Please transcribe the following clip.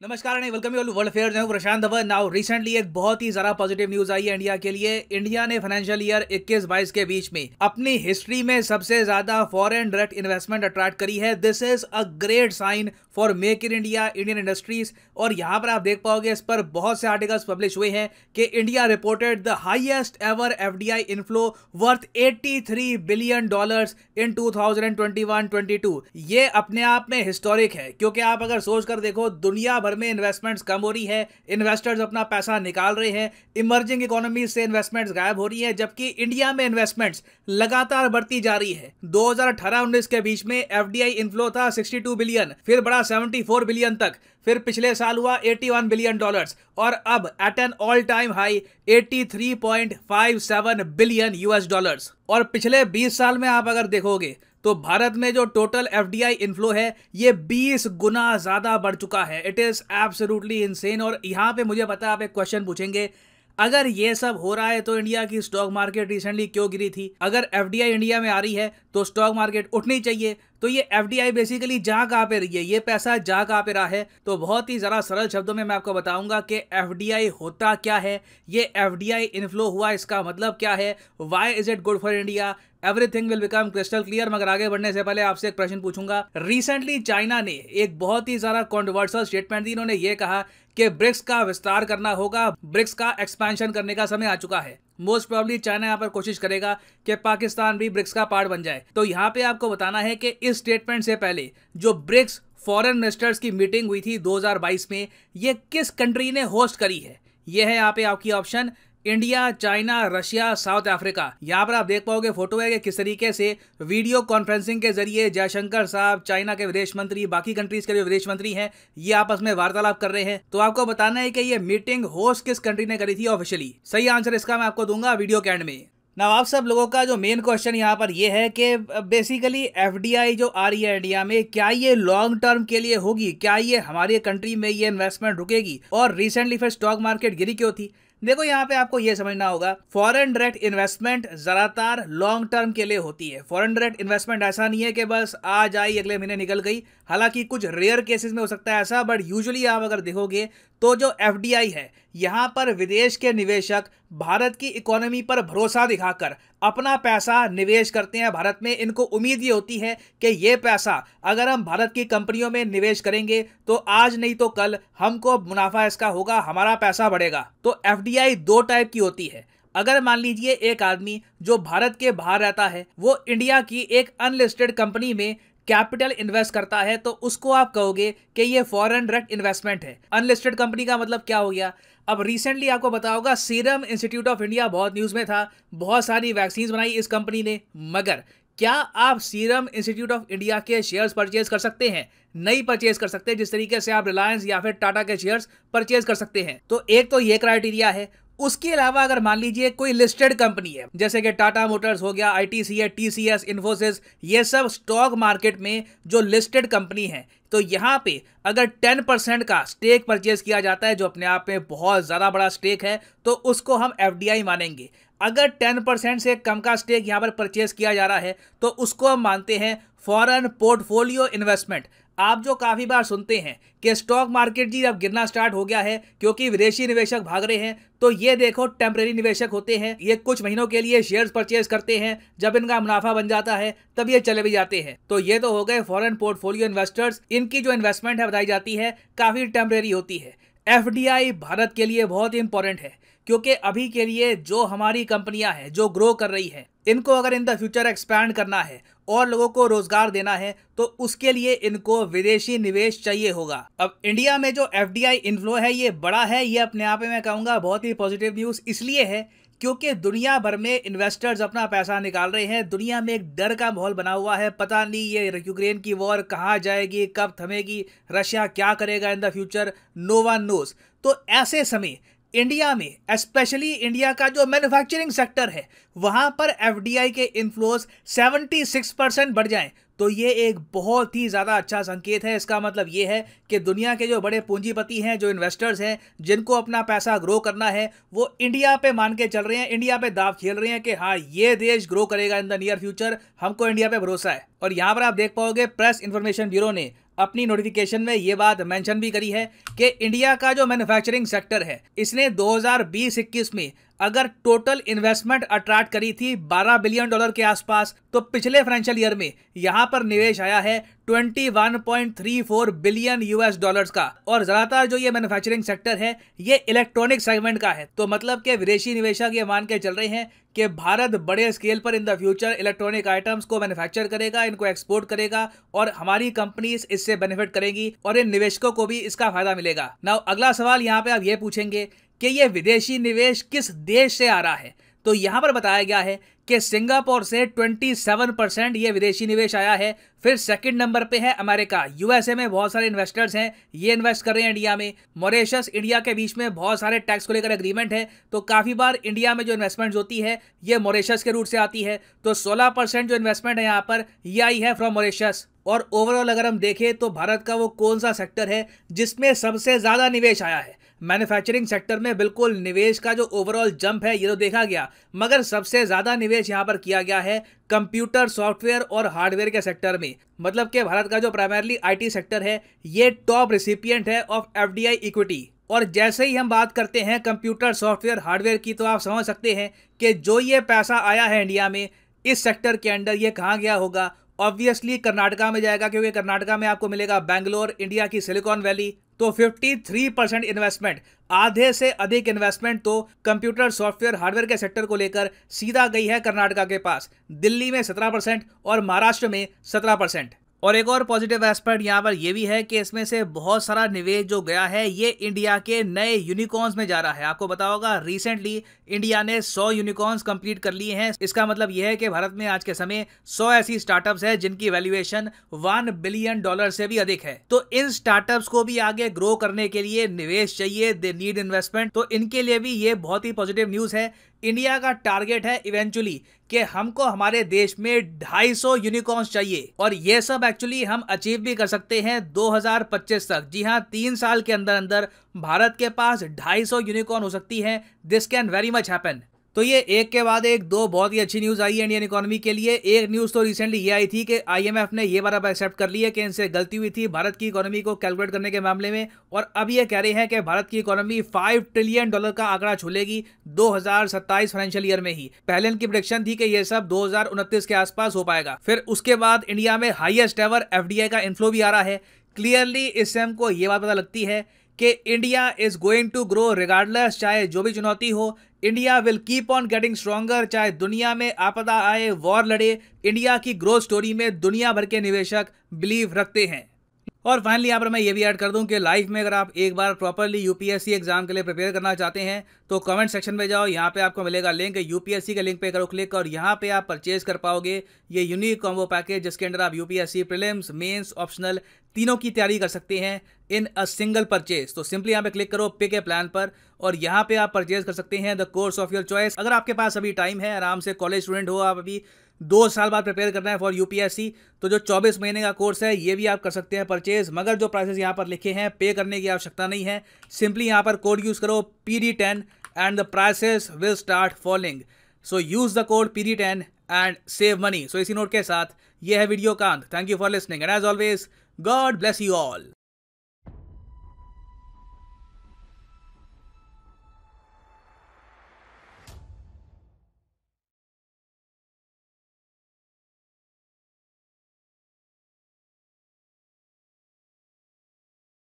नमस्कार and welcome you all world affairs. मैं प्रशांत Dhawan. Now recently एक बहुत ही ज्यादा पॉजिटिव न्यूज आई है इंडिया के लिए। इंडिया ने फाइनेंशियल ईयर 21-22 के बीच में अपनी हिस्ट्री में सबसे ज्यादा फॉरेन डायरेक्ट इन्वेस्टमेंट अट्रैक्ट करी है। This is a great sign for make in India, Indian industries. और यहाँ पर आप देख पाओगे इस पर बहुत से आर्टिकल्स पब्लिश हुए हैं कि India reported the highest ever FDI inflow worth $83 billion in 2021-22। ये अपने आप में हिस्टोरिक है, क्योंकि आप अगर सोच कर देखो दुनिया भर में इन्वेस्टमेंट्स कम हो रही है, इन्वेस्टर्स अपना पैसा निकाल रहे हैं, इमर्जिंग इकोनॉमीज से इन्वेस्टमेंट्स गायब हो रही है, जबकि इंडिया में इन्वेस्टमेंट्स लगातार बढ़ती जा रही है। 2018-19 के बीच में एफडीआई इनफ्लो था 62 बिलियन, फिर बढ़ा 74 बिलियन तक, फिर पिछले साल हुआ $81 बिलियन और अब at an all time high $83.57 billion. और पिछले 20 साल में आप अगर देखोगे तो भारत में जो टोटल एफडीआई इनफ्लो है ये 20 गुना ज्यादा बढ़ चुका है। It is absolutely insane. और यहां पे मुझे पता है आप एक क्वेश्चन पूछेंगे, अगर ये सब हो रहा है तो इंडिया की स्टॉक मार्केट रिसेंटली क्यों गिरी थी? अगर एफडीआई इंडिया में आ रही है तो स्टॉक मार्केट उठनी चाहिए। तो ये एफडीआई बेसिकली जा कहां पे रही है, ये पैसा जा कहां पे रहा है? तो बहुत ही जरा सरल शब्दों में मैं आपको बताऊंगा कि एफडीआई होता क्या है, ये एफडीआई इनफ्लो हुआ इसका मतलब क्या है, why is it good for India. Everything will become crystal clear. मगर आगे बढ़ने से पहले आपसे एक प्रश्न पूछूंगा। रिसेंटली चाइना ने एक बहुत ही ज्यादा कॉन्ट्रोवर्शियल स्टेटमेंट दी। इन्होंने ये कहा कि ब्रिक्स का विस्तार करना होगा, ब्रिक्स का एक्सपेंशन करने का समय आ चुका है। मोस्ट प्रोबेबली चाइना यहाँ पर कोशिश करेगा कि पाकिस्तान भी ब्रिक्स का पार्ट बन जाए। तो यहाँ पे आपको बताना है कि इस स्टेटमेंट से पहले जो ब्रिक्स फॉरेन मिनिस्टर्स की मीटिंग हुई थी 2022 में, ये किस कंट्री ने होस्ट करी है? ये है यहाँ पे आपकी option, India, China, Russia, south Africa. यहाँ पर आप देख पाओगे फोटो है कि किस तरीके से वीडियो कॉन्फ्रेंसिंग के जरिए जयशंकर साहब, चाइना के विदेश मंत्री, बाकी कंट्रीज के जो विदेश मंत्री हैं, ये आपस में वार्तालाप कर रहे हैं। तो आपको बताना है कि ये मीटिंग होस्ट किस कंट्री ने करी थी ऑफिशियली। सही आंसर इसका मैं आपको दूंगा वीडियो के एंड में। ना आप सब लोगों का जो मेन क्वेश्चन यहाँ पर ये है कि बेसिकली एफडीआई जो आ रही है इंडिया में, क्या ये लॉन्ग टर्म के लिए होगी? क्या ये हमारी कंट्री में ये इन्वेस्टमेंट रुकेगी? और रिसेंटली फिर स्टॉक मार्केट गिरी क्यों थी? देखो यहाँ पे आपको ये समझना होगा, फॉरेन डायरेक्ट इन्वेस्टमेंट ज्यादातर लॉन्ग टर्म के लिए होती है। फॉरेन डायरेक्ट इन्वेस्टमेंट ऐसा नहीं है कि बस आज आई अगले महीने निकल गई। हालांकि कुछ रेयर केसेस में हो सकता है ऐसा, बट यूजुअली आप अगर देखोगे तो जो एफडीआई है, यहाँ पर विदेश के निवेशक भारत की इकोनॉमी पर भरोसा दिखाकर अपना पैसा निवेश करते हैं भारत में। इनको उम्मीद ये होती है कि ये पैसा अगर हम भारत की कंपनियों में निवेश करेंगे तो आज नहीं तो कल हमको मुनाफा इसका होगा, हमारा पैसा बढ़ेगा। तो एफडीआई दो टाइप की होती है। अगर मान लीजिए एक आदमी जो भारत के बाहर रहता है वो इंडिया की एक अनलिस्टेड कंपनी में कैपिटल इन्वेस्ट करता है, तो उसको आप कहोगे कि ये फॉरेन डायरेक्ट इन्वेस्टमेंट है। अनलिस्टेड कंपनी का मतलब क्या हो गया? अब रिसेंटली आपको पता होगा सीरम इंस्टीट्यूट ऑफ इंडिया बहुत न्यूज में था, बहुत सारी वैक्सीन बनाई इस कंपनी ने। मगर क्या आप सीरम इंस्टीट्यूट ऑफ इंडिया के शेयर्स परचेज कर सकते हैं? नहीं परचेज कर सकते, जिस तरीके से आप रिलायंस या फिर टाटा के शेयर्स परचेज कर सकते हैं। तो एक तो ये क्राइटेरिया है। उसके अलावा अगर मान लीजिए कोई लिस्टेड कंपनी है, जैसे कि टाटा मोटर्स हो गया, आईटीसी है, टीसीएस, इन्फोसिस, ये सब स्टॉक मार्केट में जो लिस्टेड कंपनी है, तो यहाँ पे अगर 10% का स्टेक परचेज किया जाता है, जो अपने आप में बहुत ज्यादा बड़ा स्टेक है, तो उसको हम एफडीआई मानेंगे। अगर 10% से कम का स्टेक यहाँ पर परचेज किया जा रहा है तो उसको हम मानते हैं फॉरेन पोर्टफोलियो इन्वेस्टमेंट। आप जो काफी बार सुनते हैं कि स्टॉक मार्केट जी अब गिरना स्टार्ट हो गया है क्योंकि विदेशी निवेशक भाग रहे हैं, तो ये देखो टेम्परेरी निवेशक होते हैं, ये कुछ महीनों के लिए शेयर्स परचेज करते हैं, जब इनका मुनाफा बन जाता है तब ये चले भी जाते हैं। तो ये तो हो गए फॉरेन पोर्टफोलियो इन्वेस्टर्स। इनकी जो इन्वेस्टमेंट है बताई जाती है काफी टेम्परेरी होती है। एफडीआई भारत के लिए बहुत ही इंपॉर्टेंट है, क्योंकि अभी के लिए जो हमारी कंपनियां हैं जो ग्रो कर रही हैं, इनको अगर इन द फ्यूचर एक्सपैंड करना है और लोगों को रोजगार देना है तो उसके लिए इनको विदेशी निवेश चाहिए होगा। अब इंडिया में जो एफडीआई इनफ्लो है ये बड़ा है, ये अपने आप में मैं कहूँगा बहुत ही पॉजिटिव न्यूज़ इसलिए है क्योंकि दुनिया भर में इन्वेस्टर्स अपना पैसा निकाल रहे हैं। दुनिया में एक डर का माहौल बना हुआ है, पता नहीं ये यूक्रेन की वॉर कहाँ जाएगी, कब थमेगी, रशिया क्या करेगा in the future, no one knows. तो ऐसे समय इंडिया में, स्पेशली इंडिया का जो मैन्युफैक्चरिंग सेक्टर है, वहां पर एफडीआई के इन्फ्लोज 76% बढ़ जाएं तो ये एक बहुत ही ज़्यादा अच्छा संकेत है। इसका मतलब ये है कि दुनिया के जो बड़े पूंजीपति हैं, जो इन्वेस्टर्स हैं, जिनको अपना पैसा ग्रो करना है, वो इंडिया पे मान के चल रहे हैं, इंडिया पे दाव खेल रहे हैं कि हाँ ये देश ग्रो करेगा इन द नियर फ्यूचर, हमको इंडिया पे भरोसा है। और यहाँ पर आप देख पाओगे प्रेस इंफॉर्मेशन ब्यूरो ने अपनी नोटिफिकेशन में ये बात मेंशन भी करी है कि इंडिया का जो मैन्युफैक्चरिंग सेक्टर है इसने 2020-21 में अगर टोटल इन्वेस्टमेंट अट्रैक्ट करी थी $12 बिलियन के आसपास, तो पिछले फाइनेंशियल ईयर में यहां पर निवेश आया है $21.34 बिलियन का। और ज्यादातर जो ये मैन्युफैक्चरिंग सेक्टर है ये इलेक्ट्रॉनिक सेगमेंट का है। तो मतलब के विदेशी निवेशक ये मान के चल रहे हैं कि भारत बड़े स्केल पर इन द फ्यूचर इलेक्ट्रॉनिक आइटम्स को मैन्युफैक्चर करेगा, इनको एक्सपोर्ट करेगा और हमारी कंपनीज इससे बेनिफिट करेंगी और इन निवेशकों को भी इसका फायदा मिलेगा। नाउ अगला सवाल यहाँ पे आप ये पूछेंगे कि ये विदेशी निवेश किस देश से आ रहा है। तो यहां पर बताया गया है कि सिंगापुर से 27% ये विदेशी निवेश आया है। फिर सेकंड नंबर पे है अमेरिका। यूएसए में बहुत सारे इन्वेस्टर्स हैं, ये इन्वेस्ट कर रहे हैं इंडिया में। मॉरिशस, इंडिया के बीच में बहुत सारे टैक्स को लेकर एग्रीमेंट है, तो काफी बार इंडिया में जो इन्वेस्टमेंट होती है ये मॉरिशस के रूट से आती है। तो 16% जो इन्वेस्टमेंट है यहाँ पर ये आई है फ्रॉम मॉरिशस। और ओवरऑल अगर हम देखें तो भारत का वो कौन सा सेक्टर है जिसमें सबसे ज्यादा निवेश आया है। मैन्युफैक्चरिंग सेक्टर में बिल्कुल निवेश का जो ओवरऑल जंप है ये तो देखा गया, मगर सबसे ज्यादा निवेश यहां पर किया गया है कंप्यूटर, सॉफ्टवेयर और हार्डवेयर के सेक्टर में। मतलब कि भारत का जो प्राइमरली आईटी सेक्टर है ये टॉप रिसिपिएंट है ऑफ एफडीआई इक्विटी। और जैसे ही हम बात करते हैं कंप्यूटर, सॉफ्टवेयर, हार्डवेयर की, तो आप समझ सकते हैं कि जो ये पैसा आया है इंडिया में इस सेक्टर के अंडर ये कहाँ गया होगा। ऑब्वियसली कर्नाटका में जाएगा, क्योंकि कर्नाटका में आपको मिलेगा बैंगलोर, इंडिया की सिलिकॉन वैली। तो 53% इन्वेस्टमेंट, आधे से अधिक इन्वेस्टमेंट तो कंप्यूटर, सॉफ्टवेयर, हार्डवेयर के सेक्टर को लेकर सीधा गई है कर्नाटका के पास। दिल्ली में 17% और महाराष्ट्र में 17%। और एक और पॉजिटिव एस्पेक्ट यहाँ पर यह भी है कि इसमें से बहुत सारा निवेश जो गया है ये इंडिया के नए यूनिकॉर्न्स में जा रहा है। आपको पता होगा रिसेंटली इंडिया ने 100 यूनिकॉर्न्स कंप्लीट कर लिए हैं। इसका मतलब यह है कि भारत में आज के समय 100 ऐसी स्टार्टअप्स है जिनकी वैल्यूएशन $1 बिलियन से भी अधिक है। तो इन स्टार्टअप्स को भी आगे ग्रो करने के लिए निवेश चाहिए, दे नीड इन्वेस्टमेंट। तो इनके लिए भी ये बहुत ही पॉजिटिव न्यूज है। इंडिया का टारगेट है इवेंचुअली कि हमको हमारे देश में 250 यूनिकॉर्न्स चाहिए, और ये सब एक्चुअली हम अचीव भी कर सकते हैं 2025 तक। जी हाँ, 3 साल के अंदर अंदर भारत के पास 250 यूनिकॉर्न हो सकती है। This can very much happen. तो ये एक के बाद एक दो बहुत ही अच्छी न्यूज़ आई है इंडियन इकोनॉमी के लिए। एक न्यूज़ तो रिसेंटली ये आई थी कि आईएमएफ ने ये बार अब एक्सेप्ट कर लिया कि इनसे गलती हुई थी भारत की इकोनॉमी को कैलकुलेट करने के मामले में, और अब ये कह रहे हैं कि भारत की इकोनॉमी $5 ट्रिलियन का आंकड़ा छूलेगी 2027 फाइनेंशियल ईयर में ही। पहले इनकी प्रेडिक्शन थी कि ये सब 2029 के आसपास हो पाएगा। फिर उसके बाद इंडिया में हाईएस्ट एवर एफडीआई का इनफ्लो भी आ रहा है। क्लियरली इससे हमको ये बात पता लगती है कि India is going to grow regardless, चाहे जो भी चुनौती हो। India will keep on getting stronger, चाहे दुनिया में आपदा आए, वॉर लड़े। इंडिया की ग्रोथ स्टोरी में दुनिया भर के निवेशक बिलीव रखते हैं। और फाइनली यहाँ पर मैं ये भी ऐड कर दूं कि लाइफ में अगर आप एक बार प्रॉपरली यूपीएससी एग्जाम के लिए प्रिपेयर करना चाहते हैं तो कमेंट सेक्शन में जाओ, यहाँ पे आपको मिलेगा लिंक, यूपीएससी के लिंक पे करो क्लिक, और यहाँ पे आप परचेज कर पाओगे ये यूनिक कॉम्बो पैकेज जिसके अंदर आप यूपीएससी प्रीलिम्स, मेंस, ऑप्शनल तीनों की तैयारी कर सकते हैं इन अ सिंगल परचेज। तो सिंपली यहाँ पे क्लिक करो पिक ए प्लान पर, और यहाँ पे आप परचेज कर सकते हैं the course of your choice. अगर आपके पास अभी टाइम है, आराम से कॉलेज स्टूडेंट हो, आप अभी 2 साल बाद प्रिपेयर करना है फॉर यूपीएससी, तो जो 24 महीने का कोर्स है ये भी आप कर सकते हैं परचेज। मगर जो प्राइसेस यहाँ पर लिखे हैं पे करने की आवश्यकता नहीं है। सिंपली यहाँ पर कोड यूज करो PD10 and the prices will start falling. So use the code PD10 and save money. So इसी नोट के साथ ये है वीडियो का अंत। Thank you for listening and as always God bless you all.